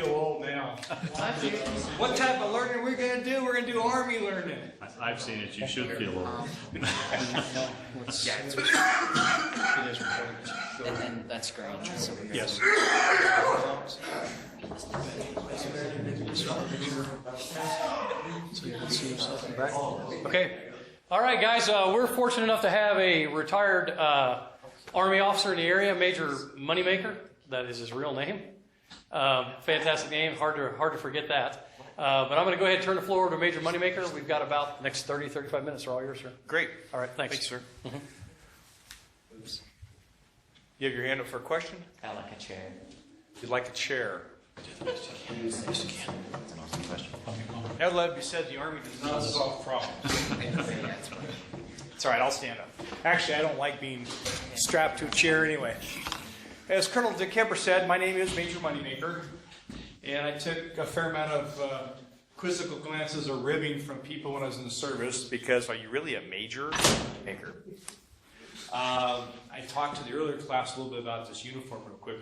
feel old now. What type of learning are we going to do? We're going to do Army learning. I've seen it. You should feel old. And then that's great. So Yes. Okay. All right, guys. We're fortunate enough to have a retired Army officer in the area, Major Moneymaker. That is his real name. Fantastic name. Hard to forget that. But I'm going to go ahead and turn the floor over to Major Moneymaker. We've got about the next 30, 35 minutes. Are all yours, sir. Great. All right. Thanks. Thanks, sir. You have your hand up for a question? I like a chair. You'd like a chair. Now let it be said, the Army does not solve problems. It's all right, I'll stand up. Actually, I don't like being strapped to a chair anyway. As Colonel Dick Kemper said, my name is Major Moneymaker, and I took a fair amount of quizzical glances or ribbing from people when I was in the service because, are you really a Major Maker? I talked to the earlier class a little bit about this uniform real quick.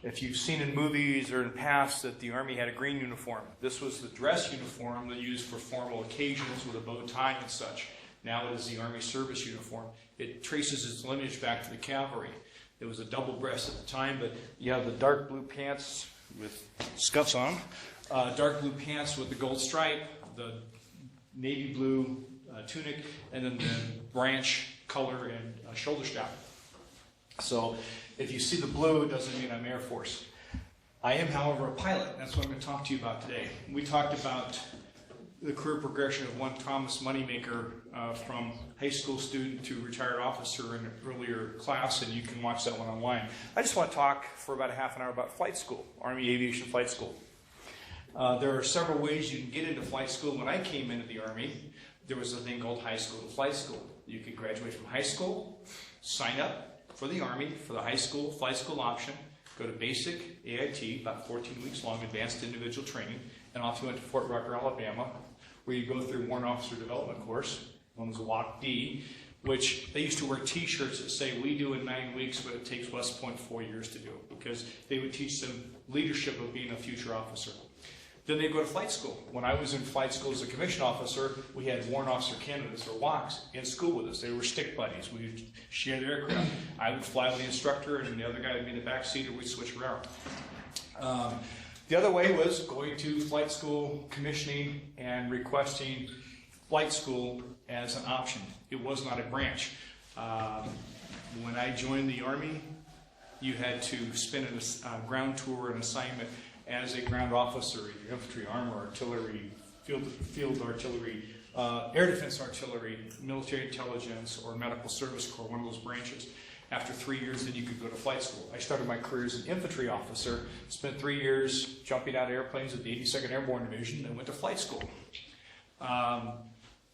If you've seen in movies or in past that the Army had a green uniform, this was the dress uniform they used for formal occasions with a bow tie and such. Now it is the Army service uniform. It traces its lineage back to the cavalry. It was a double breast at the time, but you have the dark blue pants with scuffs on, dark blue pants with the gold stripe, the navy blue tunic, and then the branch color and shoulder strap. So if you see the blue, it doesn't mean I'm Air Force. I am, however, a pilot. That's what I'm going to talk to you about today. We talked about the career progression of one Thomas Moneymaker from high school student to retired officer in an earlier class, and you can watch that one online. I just want to talk for about a half an hour about flight school, Army Aviation Flight School. There are several ways you can get into flight school. When I came into the Army, there was a thing called high school and flight school. You could graduate from high school, sign up for the Army for the high school flight school option, go to basic AIT, about 14 weeks long, advanced individual training, and off you went to Fort Rucker, Alabama, where you go through Warrant Officer Development Course, known as WOC D, which they used to wear t-shirts that say, we do in 9 weeks, but it takes West Point 4 years to do, because they would teach them leadership of being a future officer. Then they go to flight school. When I was in flight school as a commissioned officer, we had warrant officer candidates, or WOCs, in school with us. They were stick buddies. We would share the aircraft. I would fly with the instructor, and the other guy would be in the back seat, or we'd switch around. The other way was going to flight school, commissioning, and requesting flight school as an option. It was not a branch. When I joined the Army, you had to spend a ground tour, an assignment, as a ground officer in your infantry, armor, artillery, field artillery, air defense artillery, military intelligence, or medical service corps, one of those branches. After 3 years, then you could go to flight school. I started my career as an infantry officer, spent 3 years jumping out of airplanes at the 82nd Airborne Division, and went to flight school.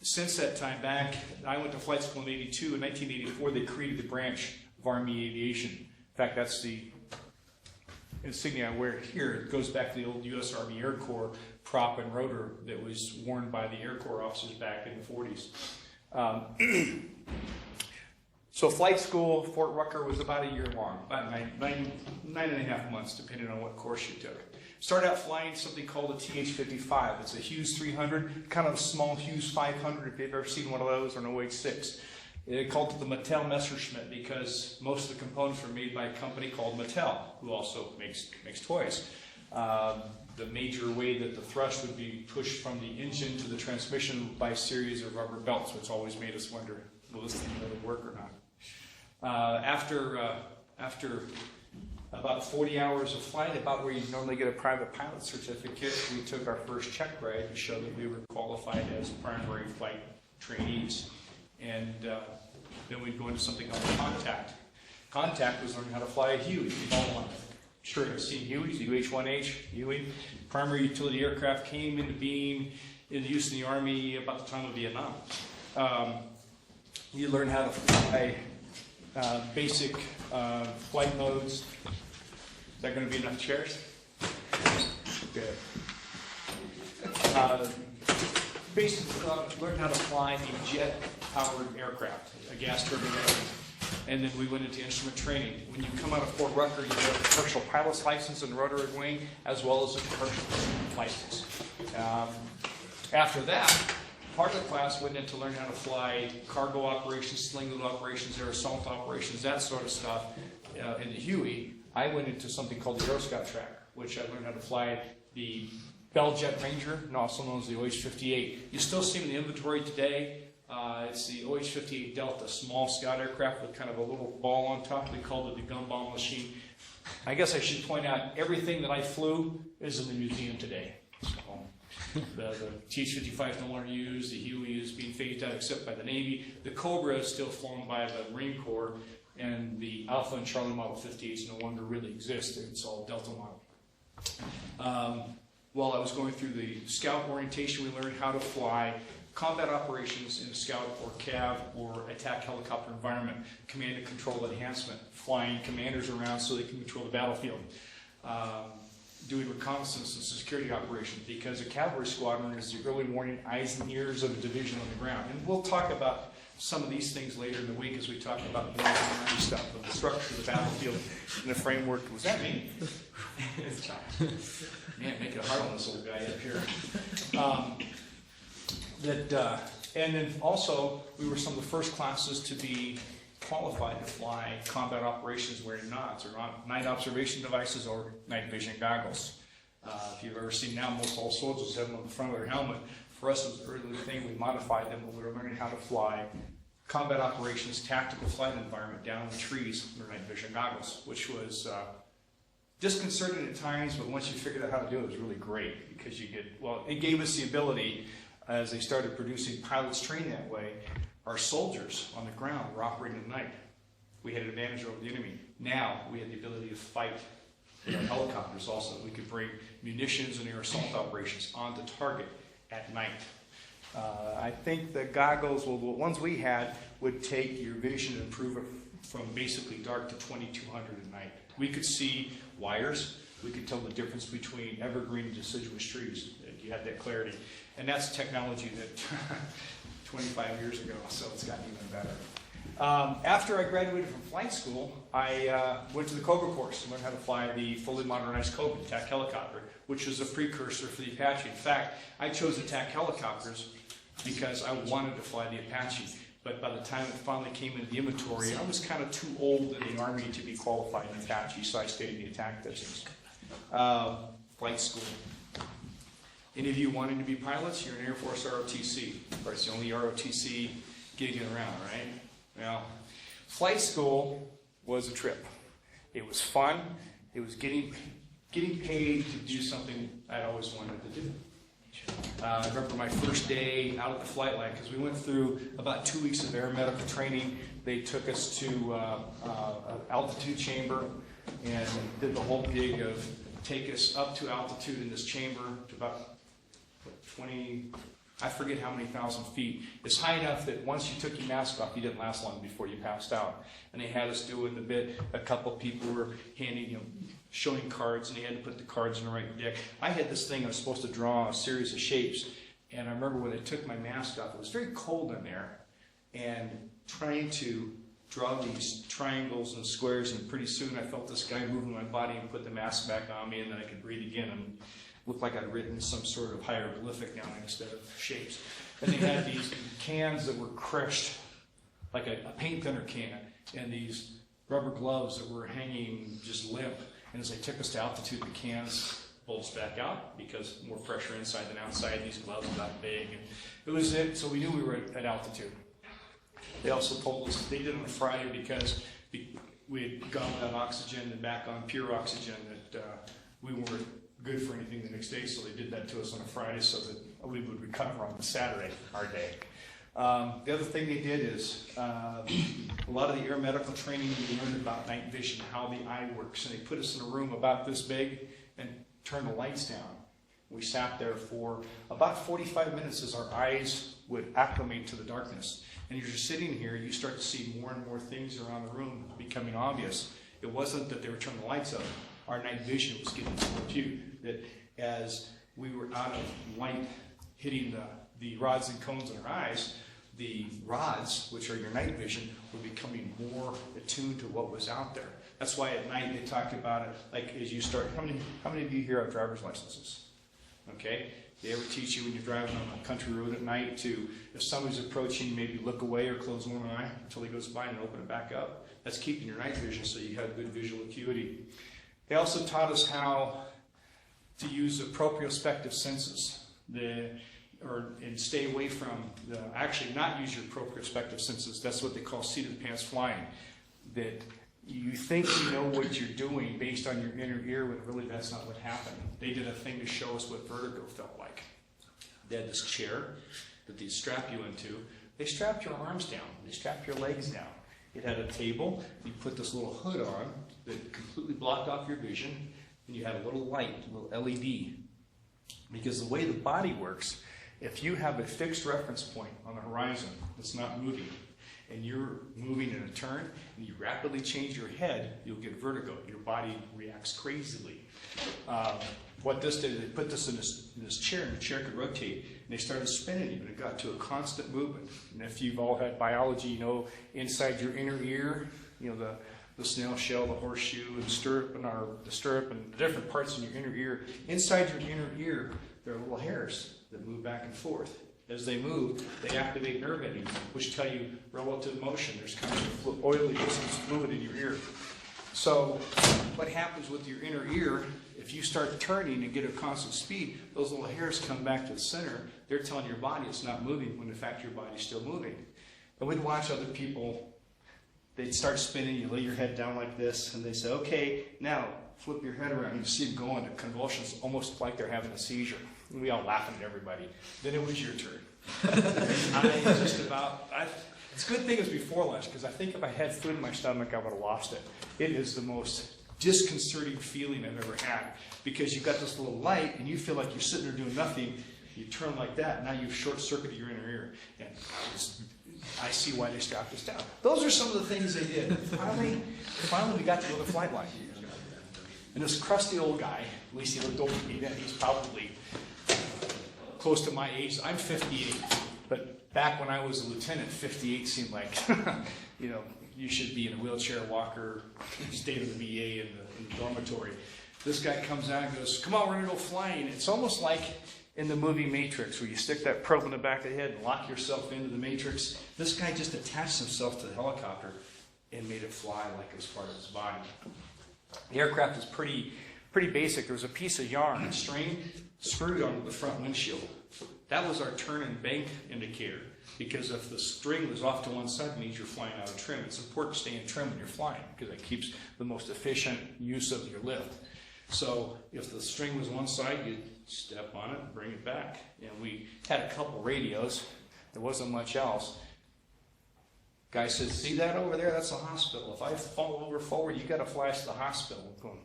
Since that time back, I went to flight school in '82. In 1984, they created the branch of Army Aviation. In fact, that's the insignia I wear here. It goes back to the old U.S. Army Air Corps prop and rotor that was worn by the Air Corps officers back in the 40s. So flight school, Fort Rucker, was about a year long, about nine and a half months, depending on what course you took. Started out flying something called a TH-55. It's a Hughes 300, kind of a small Hughes 500, if you've ever seen one of those, or an OH-6. They called it the Mattel Messerschmitt because most of the components were made by a company called Mattel, who also makes toys. The major way that the thrust would be pushed from the engine to the transmission by a series of rubber belts, which always made us wonder, will this thing really work or not? After about 40 hours of flight, about where you normally get a private pilot certificate, we took our first check ride to show that we were qualified as primary flight trainees. And then we'd go into something called contact. Contact was learning how to fly a Huey. You've all sure have seen Hueys, UH-1H, Huey. Primary utility aircraft came into being into use in the Army about the time of Vietnam. You learn how to fly basic flight modes. Is that going to be enough chairs? Good. Basically, learn how to fly a jet-powered aircraft, a gas turbine engine. and then we went into instrument training. When you come out of Fort Rucker, you get a commercial pilot's license and rotary wing, as well as a commercial license. After that, part of the class went in to learn how to fly cargo operations, sling load operations, air assault operations, that sort of stuff. In the Huey, I went into something called the Aeroscout Tracker, which I learned how to fly the Bell Jet Ranger, and also known as the OH-58. You still see them in the inventory today. It's the OH-58 Delta, small scout aircraft with kind of a little ball on top. We called it the gumball machine. I guess I should point out, everything that I flew is in the museum today. So, the TH-55 is no longer used, the Huey is being phased out except by the Navy. The Cobra is still flown by the Marine Corps, and the Alpha and Charlie Model 58s no longer really exist. It's all Delta model. While I was going through the scout orientation, we learned how to fly combat operations in a scout or CAV or attack helicopter environment, command and control enhancement, flying commanders around so they can control the battlefield, doing reconnaissance and security operations, because a cavalry squadron is the early warning eyes and ears of a division on the ground. And we'll talk about some of these things later in the week as we talk about the Army stuff, of the structure of the battlefield and the framework. Was that me? Man, make it hard on this old guy up here. And then also, we were some of the first classes to be qualified to fly combat operations wearing NODs, or night observation devices, or night vision goggles. If you've ever seen, now most all soldiers have them on the front of their helmet. For us, it was the early thing. We modified them when we were learning how to fly combat operations, tactical flight environment down in the trees with night vision goggles, which was disconcerting at times, but once you figured out how to do it, it was really great, because you get, well, it gave us the ability, as they started producing pilots trained that way, our soldiers on the ground were operating at night. We had an advantage over the enemy. Now we had the ability to fight with our helicopters also. We could bring munitions and air assault operations onto target at night. I think the goggles, well, the ones we had, would take your vision and improve it from basically dark to 2200 at night. We could see wires. We could tell the difference between evergreen and deciduous trees. You had that clarity. And that's technology that 25 years ago, so it's gotten even better. After I graduated from flight school, I went to the Cobra course and learned how to fly the fully modernized Cobra attack helicopter, which was a precursor for the Apache. In fact, I chose attack helicopters because I wanted to fly the Apache. But by the time it finally came into the inventory, I was kind of too old in the Army to be qualified in Apache, so I stayed in the attack business. Flight school. Any of you wanting to be pilots? You're an Air Force ROTC. Of course, the only ROTC gigging around, right? Well, flight school was a trip. It was fun. It was getting paid to do something I'd always wanted to do. I remember my first day out at the flight line, because we went through about 2 weeks of air medical training. They took us to an altitude chamber and did the whole gig of take us up to altitude in this chamber to about 20, I forget how many thousand feet. It's high enough that once you took your mask off, you didn't last long before you passed out. And they had us doing the bit. A couple of people were handing, showing cards, and they had to put the cards in the right deck. I had this thing I was supposed to draw a series of shapes, and I remember when I took my mask off, it was very cold in there, and trying to draw these triangles and squares, and pretty soon I felt this guy moving my body and put the mask back on me, and then I could breathe again, and looked like I'd written some sort of hieroglyphic down instead of shapes. And they had these cans that were crushed, like a paint thinner can, and these rubber gloves that were hanging just limp. And as they took us to altitude, the cans bulged back out because more pressure inside than outside. These gloves got big. And it was it, so we knew we were at altitude. They also told us, they did it on a Friday because we had gone without oxygen and back on pure oxygen, that we weren't good for anything the next day, so they did that to us on a Friday so that we would recover on the Saturday, our day. The other thing they did is a lot of the air medical training, we learned about night vision, how the eye works, and they put us in a room about this big and turned the lights down. We sat there for about 45 minutes as our eyes would acclimate to the darkness. And as you're sitting here, you start to see more and more things around the room becoming obvious. It wasn't that they were turning the lights up. Our night vision was getting so acute that as we were out of light hitting the rods and cones in our eyes, the rods, which are your night vision, were becoming more attuned to what was out there. That's why at night they talked about it, like as you start, how many of you here have driver's licenses? Okay? They ever teach you when you're driving on a country road at night to, if somebody's approaching, maybe look away or close one eye until he goes by and open it back up? That's keeping your night vision so you have good visual acuity. They also taught us how to use the proprioceptive senses, and stay away from actually not use your proprioceptive senses. That's what they call seat of the pants flying. That you think you know what you're doing based on your inner ear, when really that's not what happened. They did a thing to show us what vertigo felt like. They had this chair that they strap you into. They strapped your arms down. They strapped your legs down. It had a table. You put this little hood on that completely blocked off your vision, and you had a little light, a little LED. Because the way the body works, if you have a fixed reference point on the horizon that's not moving, and you're moving in a turn, and you rapidly change your head, you'll get vertigo. Your body reacts crazily. What this did, they put this in this chair, and the chair could rotate, and they started spinning you, and it got to a constant movement. And if you've all had biology, you know, inside your inner ear, you know, the snail shell, the horseshoe, and the stirrup, and the different parts in your inner ear. Inside your inner ear, there are little hairs that move back and forth. As they move, they activate nerve endings, which tell you relative motion. There's kind of oily fluid in your ear. So what happens with your inner ear, if you start turning and get a constant speed, those little hairs come back to the center. They're telling your body it's not moving, when in fact your body's still moving. And we'd watch other people, they'd start spinning, you lay your head down like this, and they say, okay, now flip your head around. You see them go into convulsions, almost like they're having a seizure. And we all laughing at everybody. Then it was your turn. It's a good thing it was before lunch, because I think if I had food in my stomach, I would have lost it. It is the most disconcerting feeling I've ever had, because you've got this little light, and you feel like you're sitting there doing nothing. You turn like that, now you've short-circuited your inner ear. And I see why they strapped us down. Those are some of the things they did. Finally, we got to go to the flight line. And this crusty old guy, at least he looked older than me then, he's probably close to my age. I'm 58, but back when I was a lieutenant, 58 seemed like, you know, you should be in a wheelchair walker, stay in the VA in the dormitory. This guy comes out and goes, come on, we're going to go flying. It's almost like in the movie Matrix, where you stick that probe in the back of the head and lock yourself into the Matrix. This guy just attached himself to the helicopter and made it fly like it was part of his body. The aircraft was pretty basic. There was a piece of yarn and string screwed onto the front windshield. That was our turn and bank indicator, because if the string was off to one side, it means you're flying out of trim. It's important to stay in trim when you're flying, because it keeps the most efficient use of your lift. So if the string was one side, you'd step on it and bring it back. And we had a couple radios. There wasn't much else. Guy says, see that over there? That's the hospital. If I fall over forward, you got to flash the hospital. I'm going,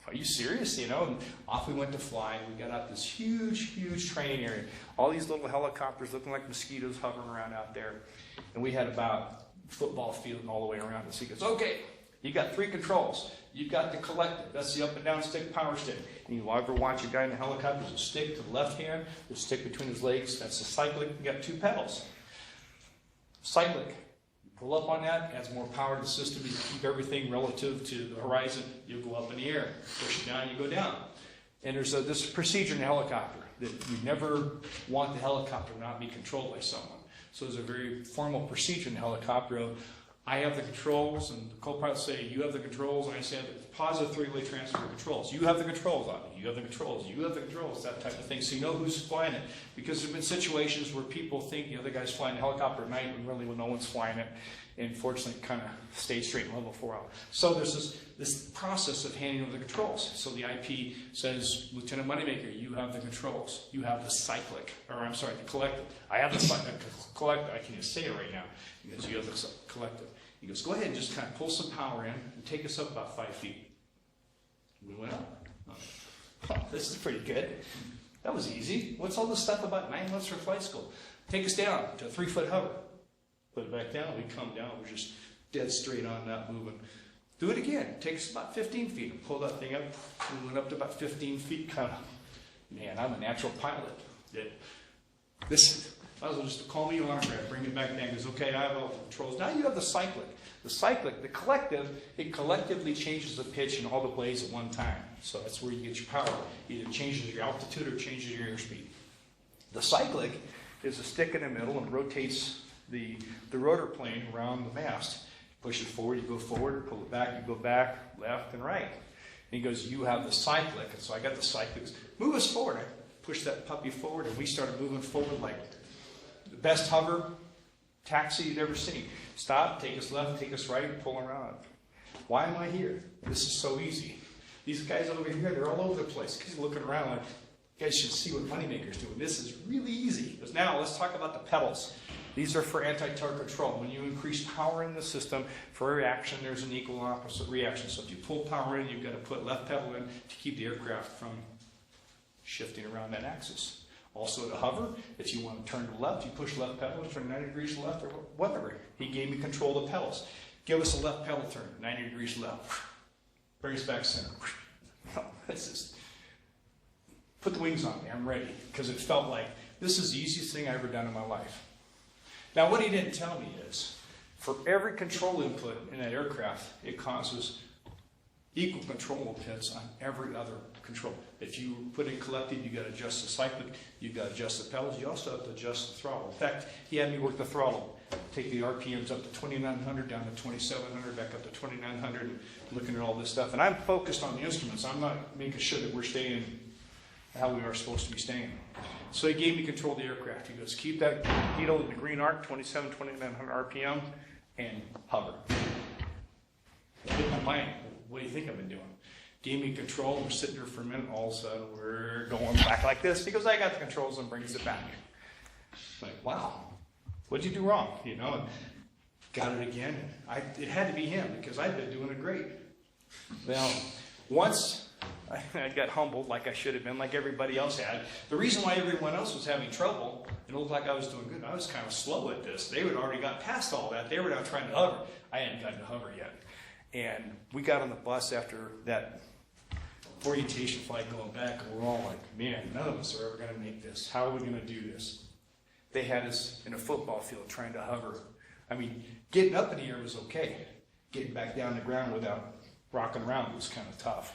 are you serious? You know, and off we went to fly. We got out this huge, huge training area. All these little helicopters looking like mosquitoes hovering around out there. And we had about a football field all the way around us. He goes, okay, you got 3 controls. You've got the collective. That's the up and down stick, power stick. And you ever watch a guy in a helicopter, there's a stick to the left hand, there's a stick between his legs. That's the cyclic. You got 2 pedals. Cyclic. Pull up on that, adds more power to the system. You keep everything relative to the horizon. You'll go up in the air. Push it down, you go down. And there's this procedure in a helicopter that you never want the helicopter not be controlled by someone. So there's a very formal procedure in the helicopter of, I have the controls, and the co-pilots say, you have the controls, and I say, positive 3-way transfer of controls. You have the controls on it. You have the controls. You have the controls, that type of thing. So you know who's flying it. Because there have been situations where people think the other guy's flying a helicopter at night, and really when no one's flying it. And fortunately, it kind of stayed straight and level for a while. So there's this process of handing over the controls. So the IP says, Lieutenant Moneymaker, you have the controls. You have the cyclic, or I'm sorry, the collective. I have the collective. I can't even say it right now. He goes, you have the collective. He goes, go ahead and just kind of pull some power in and take us up about 5 feet. We went up. Oh, this is pretty good. That was easy. What's all this stuff about 9 months for flight school? Take us down to a 3-foot hover. Put it back down. We come down. We're just dead straight on, not moving. Do it again. Take us about 15 feet. Pull that thing up. We went up to about 15 feet. Kind of, man, I'm a natural pilot. This Might as well just call me an autograph, bring it back down. He goes, okay, I have all the controls. Now you have the cyclic. The cyclic, the collective, it collectively changes the pitch in all the blades at one time. So that's where you get your power. Either changes your altitude or changes your airspeed. The cyclic is a stick in the middle and rotates the rotor plane around the mast. Push it forward, you go forward, pull it back, you go back, left and right. And he goes, you have the cyclic. And so I got the cyclic. Move us forward. I pushed that puppy forward, and we started moving forward like the best hover taxi you've ever seen. Stop, take us left, take us right, pull around. Why am I here? This is so easy. These guys over here, they're all over the place. He's looking around like, you guys should see what Moneymaker's doing. This is really easy. Because now let's talk about the pedals. These are for anti-torque control. When you increase power in the system, for reaction, there's an equal and opposite reaction. So if you pull power in, you've got to put left pedal in to keep the aircraft from shifting around that axis. Also to hover, if you want to turn to the left, you push left pedal, turn 90 degrees left or whatever. He gave me control of the pedals. Give us a left pedal turn, 90 degrees left. Bring us back center. This is, put the wings on me, I'm ready. Because it felt like this is the easiest thing I've ever done in my life. Now what he didn't tell me is, for every control input in that aircraft, it causes equal control pits on every other control. If you put in collective, you got to adjust the cyclic, you got to adjust the pedals, you also have to adjust the throttle. In fact, he had me work the throttle, take the RPMs up to 2,900, down to 2,700, back up to 2,900, and looking at all this stuff. And I'm focused on the instruments. I'm not making sure that we're staying how we are supposed to be staying. So he gave me control of the aircraft. He goes, keep that needle in the green arc, 2,900 RPM, and hover. Hit my mind. What do you think I've been doing? Gave me control. We're sitting there for a minute. All of a sudden, we're going back like this. He goes, I got the controls, and brings it back. Like, wow, what'd you do wrong? You know, and got it again. It had to be him because I've been doing it great. Well, once I got humbled, like I should have been, like everybody else had. The reason why everyone else was having trouble, it looked like I was doing good. I was kind of slow at this. They had already got past all that. They were now trying to hover. I hadn't gotten to hover yet. And we got on the bus after that orientation flight going back, and we're all like, man, none of us are ever going to make this. How are we going to do this? They had us in a football field trying to hover. I mean, getting up in the air was okay. Getting back down to the ground without rocking around was kind of tough.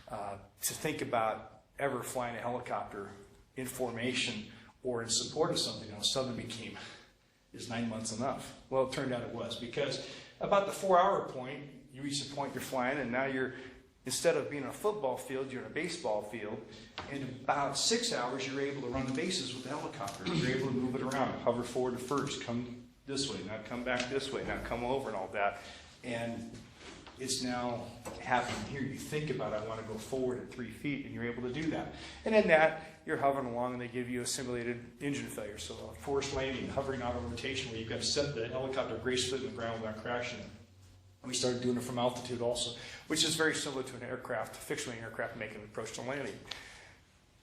To think about ever flying a helicopter in formation or in support of something else suddenly became, is 9 months enough? Well, it turned out it was, because about the 4-hour point, you reach the point you're flying, and now you're, instead of being on a football field, you're in a baseball field. In about 6 hours, you're able to run the bases with the helicopter. You're able to move it around, hover forward to first, come this way, now come back this way, now come over, and all that. And it's now happening here. You think about, I want to go forward at 3 feet, and you're able to do that. And in that, you're hovering along, and they give you a simulated engine failure. So a forced landing, hovering auto rotation, where you've got to set the helicopter gracefully in the ground without crashing. And we started doing it from altitude also, which is very similar to an aircraft, fixed-wing aircraft making an approach to landing.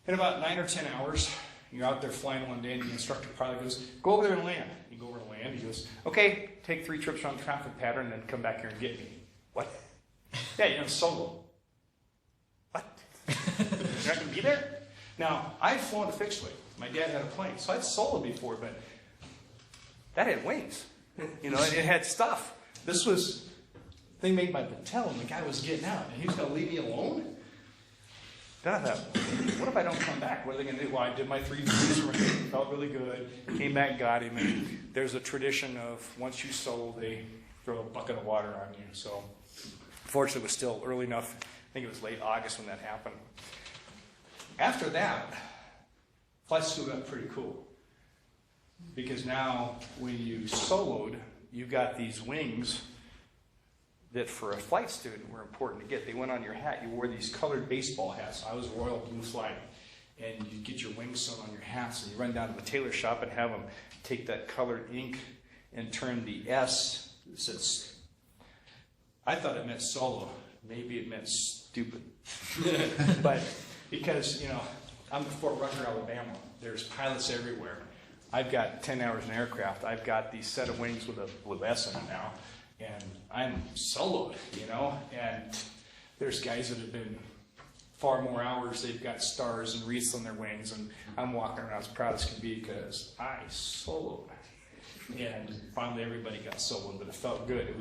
In about 9 or 10 hours, you're out there flying one day, and the instructor pilot goes, go over there and land. You go over and land. He goes, okay, take 3 trips around the traffic pattern, and then come back here and get me. What? Yeah, you're going to solo. What? You're not going to be there? Now, I've flown a fixed wing. My dad had a plane, so I'd soloed before, but that had wings. You know, it had stuff. This was a thing made by Patel, and the guy was getting out, and he was going to leave me alone? Then I thought, what if I don't come back? What are they going to do? Well, I did my 3 views, felt really good, came back, got him, and there's a tradition of once you solo, they throw a bucket of water on you. So, fortunately, it was still early enough. I think it was late August when that happened. After that, flight school got pretty cool. Because now, when you soloed, you got these wings that for a flight student were important to get. They went on your hat. You wore these colored baseball hats. I was royal blue flag. And you get your wings sewn on your hats, and you run down to the tailor shop and have them take that colored ink and turn the S. It says, I thought it meant solo. Maybe it meant stupid. But because, you know, I'm in Fort Rucker, Alabama. There's pilots everywhere. I've got 10 hours in aircraft. I've got these set of wings with S in it now. And I'm soloed, you know. And there's guys that have been far more hours. They've got stars and wreaths on their wings, and I'm walking around as proud as can be because I soloed. And finally everybody got soloed, but it felt good.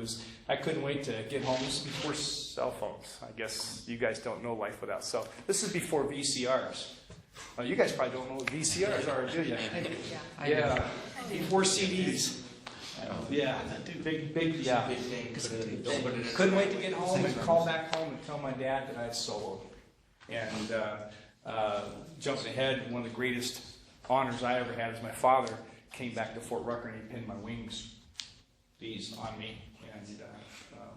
I couldn't wait to get home. This is before cell phones. I guess you guys don't know life without cell. This is before VCRs. You guys probably don't know what VCRs are, do you? Yeah. Before CDs. Yeah. Big yeah. Couldn't wait to get home and call back home and tell my dad that I had soloed. And jumping ahead, one of the greatest honors I ever had is my father came back to Fort Rucker and he pinned my wings, these on me, and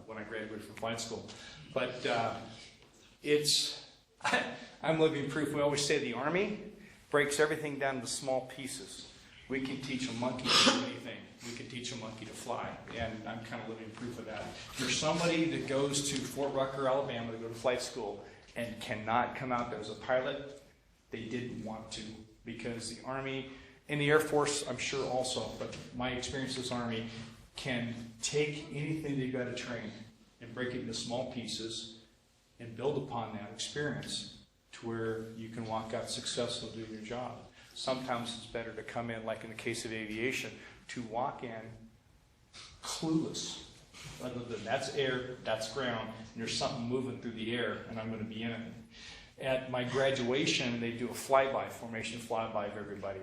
when I graduated from flight school. But I'm living proof. We always say the Army breaks everything down into small pieces. We can teach a monkey to do anything. We can teach a monkey to fly, and I'm kind of living proof of that. There's somebody that goes to Fort Rucker, Alabama to go to flight school and cannot come out there as a pilot. They didn't want to, because the Army and the Air Force, I'm sure also, but my experience as Army can take anything they've got to train and break it into small pieces and build upon that experience to where you can walk out successful doing your job. Sometimes it's better to come in, like in the case of aviation, to walk in clueless. Other than that's air, that's ground, and there's something moving through the air, and I'm going to be in it. At my graduation, they do a flyby, formation flyby of everybody.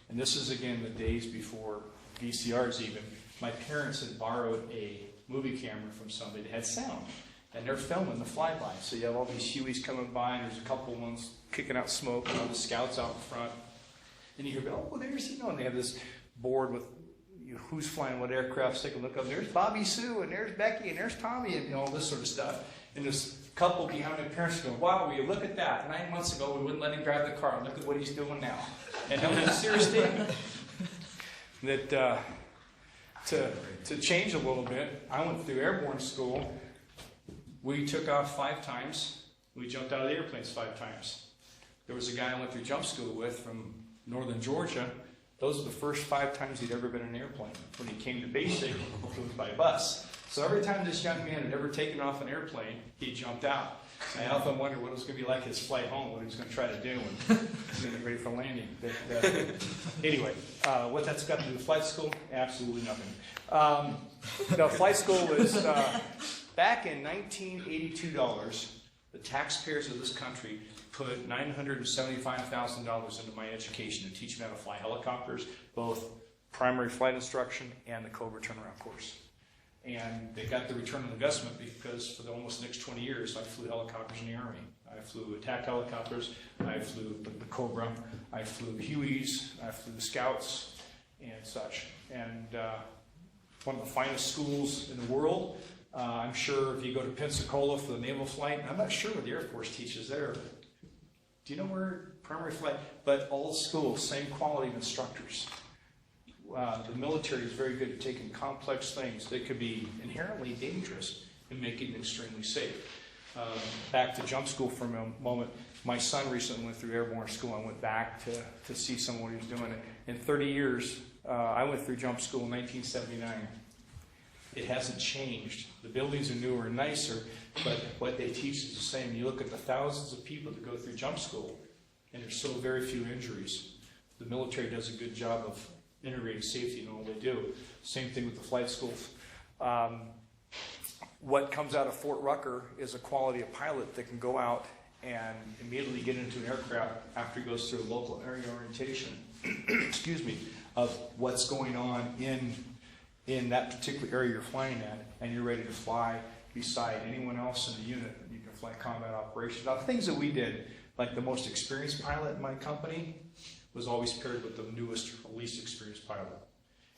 And this is, again, the days before VCRs even. My parents had borrowed a movie camera from somebody that had sound. And they're filming the flyby. So you have all these Hueys coming by, and there's a couple ones kicking out smoke, and all the scouts out in front. And you hear, oh, there's, and they have this board with who's flying what aircraft. Take a look up. There's Bobby Sue, and there's Becky, and there's Tommy, and all this sort of stuff. And this couple behind my parents go, wow, will you look at that? 9 months ago, we wouldn't let him drive the car. Look at what he's doing now. And that was a serious statement. That to change a little bit, I went through airborne school. We took off 5 times. We jumped out of the airplanes 5 times. There was a guy I went through jump school with from northern Georgia. Those are the first 5 times he'd ever been in an airplane. When he came to basic, it was by bus. So every time this young man had ever taken off an airplane, he jumped out. I often wondered what it was going to be like his flight home, what he was going to try to do and get ready for landing. But, anyway, what that's got to do with flight school? Absolutely nothing. No, flight school was, back in $1982, the taxpayers of this country put $975,000 into my education to teach me how to fly helicopters, both primary flight instruction and the Cobra turnaround course. And they got the return on investment because for the almost next 20 years, I flew helicopters in the Army. I flew attack helicopters, I flew the Cobra, I flew Hueys, I flew the Scouts, and such. And one of the finest schools in the world. I'm sure if you go to Pensacola for the naval flight, I'm not sure what the Air Force teaches there. Do you know where primary flight? But all schools, same quality of instructors. The military is very good at taking complex things that could be inherently dangerous and making them extremely safe. Back to jump school for a moment. My son recently went through airborne school. I went back to see some of what he was doing. In 30 years, I went through jump school in 1979. It hasn't changed. The buildings are newer and nicer, but what they teach is the same. You look at the thousands of people that go through jump school, and there's so very few injuries. The military does a good job of integrating safety in all they do. Same thing with the flight schools. What comes out of Fort Rucker is a quality of pilot that can go out and immediately get into an aircraft after he goes through a local area orientation, excuse me, of what's going on in that particular area you're flying at, and you're ready to fly beside anyone else in the unit. You can fly combat operations. Now, the things that we did, like the most experienced pilot in my company, was always paired with the newest or least experienced pilot.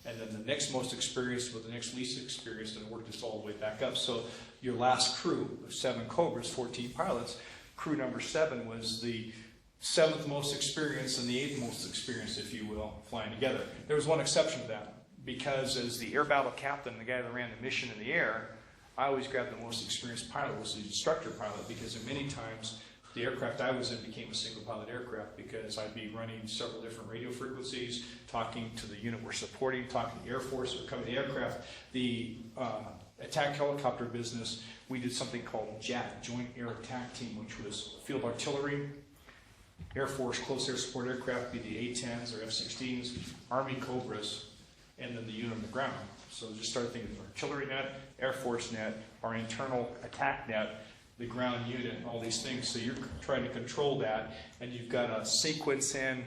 And then the next most experienced with the next least experienced, and worked this all the way back up. So your last crew of 7 Cobras, 14 pilots, crew number 7 was the 7th most experienced and the 8th most experienced, if you will, flying together. There was one exception to that, because as the air battle captain, the guy that ran the mission in the air, I always grabbed the most experienced pilot, was the instructor pilot, because many times The aircraft I was in became a single pilot aircraft because I'd be running several different radio frequencies, talking to the unit we're supporting, talking to the Air Force, or coming to the aircraft. The attack helicopter business, we did something called JAT, Joint Air Attack Team, which was field artillery, Air Force close air support aircraft, be the A-10s or F-16s, Army Cobras, and then the unit on the ground. So just start thinking of artillery net, Air Force net, our internal attack net, the ground unit, all these things. So you're trying to control that, and you've got a sequence in.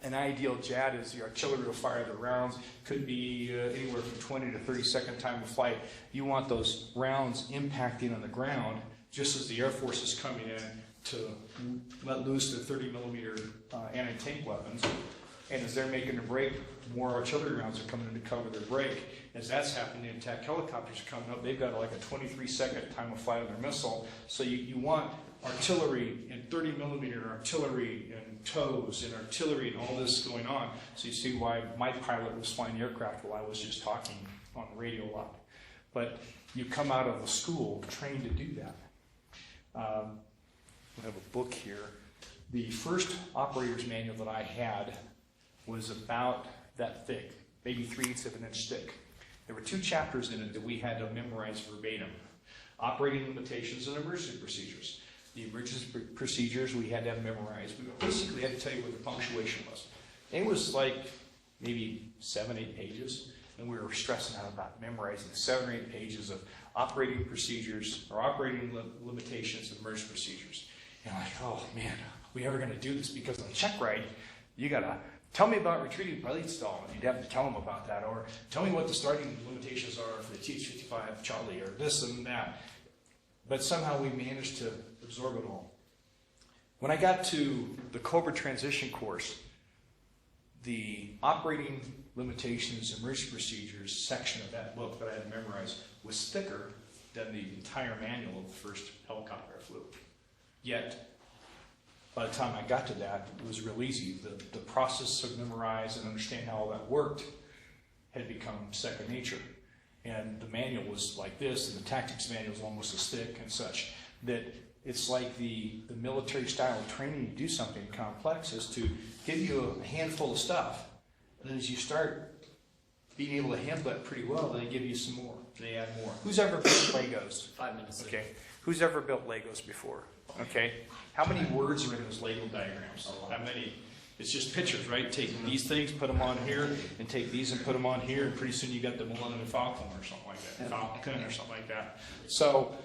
An ideal JAT is the artillery will fire the rounds. Could be anywhere from 20 to 30 second time of flight. You want those rounds impacting on the ground just as the Air Force is coming in to let loose their 30 millimeter anti-tank weapons. And as they're making a break, more artillery rounds are coming in to cover their break. As that's happening, attack helicopters are coming up. They've got like a 23-second time of flight of their missile. So you want artillery and 30 millimeter artillery and tows and artillery and all this going on. So you see why my pilot was flying the aircraft while I was just talking on the radio a lot. But you come out of a school trained to do that. I have a book here. The first operator's manual that I had was about that thick, maybe 3/8 of an inch thick. There were 2 chapters in it that we had to memorize verbatim. Operating limitations and emergency procedures. The emergency procedures we had to have memorized. We basically had to tell you what the punctuation was. It was like maybe 7-8 pages, and we were stressing out about memorizing 7 or 8 pages of operating procedures or operating limitations and emergency procedures. And I'm like, oh man, are we ever going to do this? Because on the check ride, you got to tell me about retreating belly stall, and you'd have to tell them about that, or tell me what the starting limitations are for the TH-55 Charlie, or this and that. But somehow we managed to absorb it all. When I got to the Cobra transition course, the operating limitations and emergency procedures section of that book that I had memorized was thicker than the entire manual of the first helicopter I flew. Yet, by the time I got to that, it was real easy. The process of memorize and understand how all that worked had become second nature. And the manual was like this, and the tactics manual was almost as thick and such, that it's like the military style of training to do something complex is to give you a handful of stuff, and then as you start being able to handle that pretty well, they give you some more. They add more. Who's ever built Legos? 5 minutes. Okay. Who's ever built Legos before? Okay. How many words are in those Lego diagrams? How many? It's just pictures, right? Take these things, put them on here, and take these and put them on here, and pretty soon you got the Millennium Falcon or something like that, Falcon or something like that. So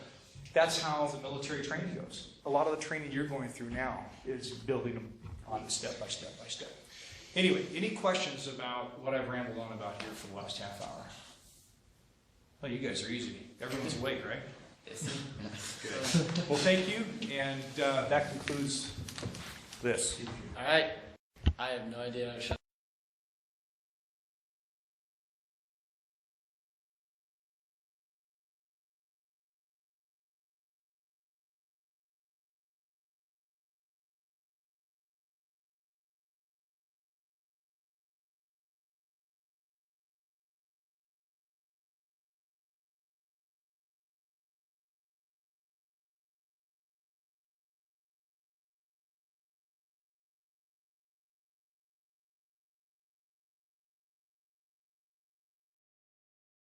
that's how the military training goes. A lot of the training you're going through now is building them on step by step by step. Anyway, any questions about what I've rambled on about here for the last half hour? Oh, you guys are easy. Everyone's awake, right? Good. Well, thank you, and that concludes this. All right. I have no idea how to shut